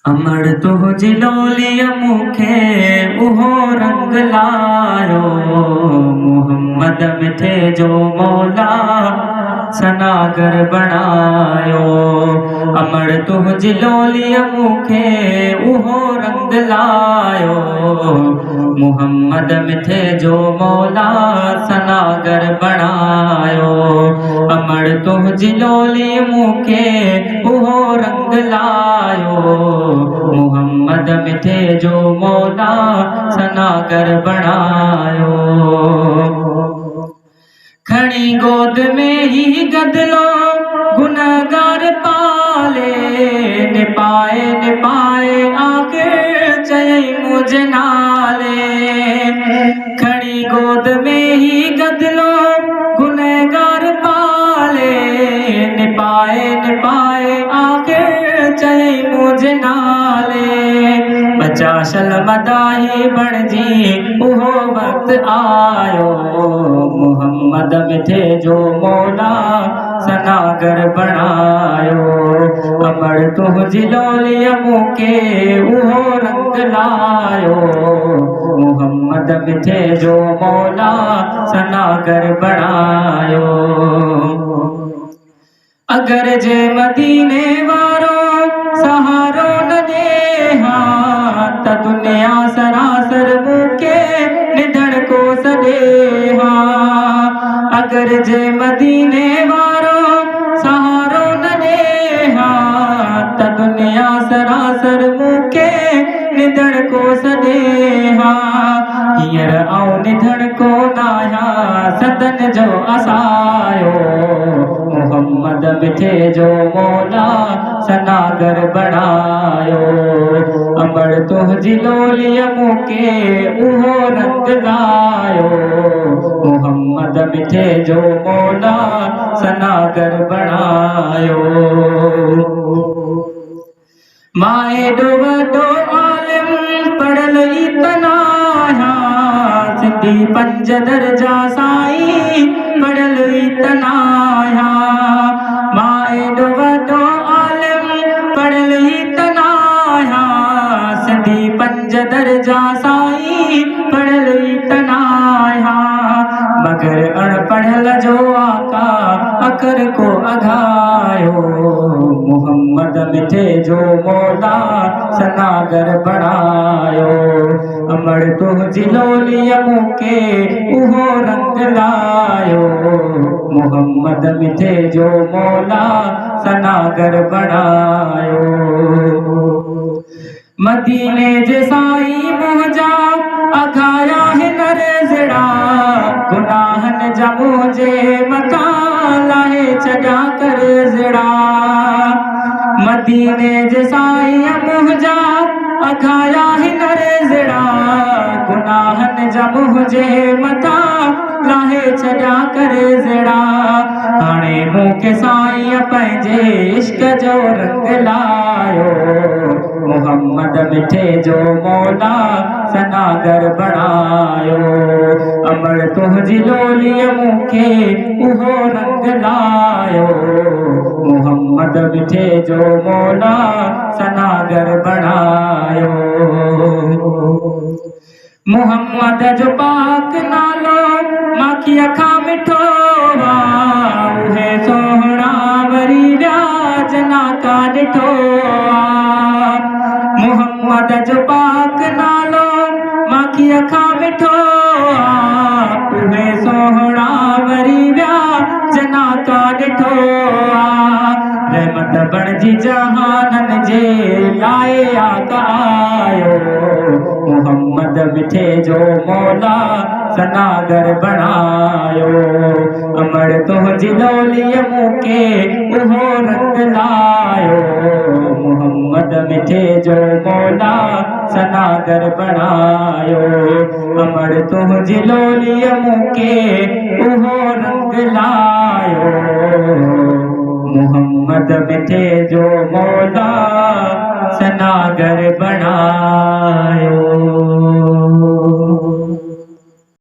अमर तुझ लोलिया मुखे उहो रंग लायो, मोहम्मद मिठे जो मौला सनागर बणायो। अमर तुझ लोलिया मुखे उहो रंग लायो, मोहम्मद मिठे जो मौला सनागर बणायो। अमर तुझ लोलिया मुखे उहो रंग लायो, मोहम्मद मिठे जो मौला सनागर बणायो। खणी गोद में ही गदलो गुनहगार पाले, निपाए आखिर चयई मुझे नाले। खणी गोद में ही गदलो गुनहगार पाले, निपाए आखिर चयई मुझे नाले। बचा शल मदाही बणजी उहो वक्त आयो, मोहम्मद मिठे जो मौला सनागर बणायो। अमर तुझ लोलिया मुखे उहो रंग लायो, मोहम्मद मिठे जो मौला सनागर बणायो। अगर जे मदीने वारो सहारो न देहा, त दुनिया सरासर मुखे निधन को सडेहा। अगर जे मदीने वारो सहारो न देहा, त दुनिया सरासर मुखे निधन को सडेहा। हींअर आऊं निधन को नाया सदन जो असायो, मोहम्मद मिठे जो मौला सनागर बणायो। अमर तुझ लोलिया मुखे उहो रंग लायो, मोहम्मद मिठे जो मौला सनागर बणायो। माए डो वडो आलिम पढ़ल ई तनाया, सिंधी पंज दर्जा साईं पढ़ल ई तनाया। माए डो वडो आलिम पढ़ल ई तनाया, सिंधी पंज दर्जा साईं पढ़ल ई तनाया। मगर अणपढ़ल जो आका अकर को अघायो, मोहम्मद मिठे जो मौला सनागर बणायो। अमर तुझ लोलिया मुखे उहो रंग लायो, मोहम्मद मिठे जो मौला सनागर बणायो। मदीने जे साईं मुंहिंजा अघाया हिन रेज़ड़ा, गुनाहन जा मुंहिंजे मथां लाहे छॾिया कर ज़ड़ा। मदीने जे साईं मुंहिंजा अघाया हिन रेज़ड़ा, गुनाहन जा मुंहिंजे मथां लाहे छॾिया कर ज़ड़ा। हाणे मूंखे साईं पंहिंजे इश्क जो रंग लायो, मोहम्मद मिठे जो मौला सनागर बणायो। अमर तुझ लोलिया मुखे उहो रंग लायो, मोहम्मद मिठे जो मौला सनागर बणायो। मोहम्मद जो पाक नालो माखी अखा मिठो आ, उहे सोहणा वरी व्याज ना का ॾिठो आ। मोहम्मद जो पाक नालो माखी अखा मिठो आ, उहे सोहणा वरी व्याज ना का ॾिठो आ। रहमत बणजी जहानन जे लाए आका आयो, मोहम्मद मिठे जो मौला सनागर बणायो। अमर तुझ लोलिया मुखे उहो रंग लायो, मोहम्मद मिठे जो मौला सनागर बणायो। अमर तुझ लोलिया मुखे उहो रंग लायो, मोहम्मद मिठे जो मौला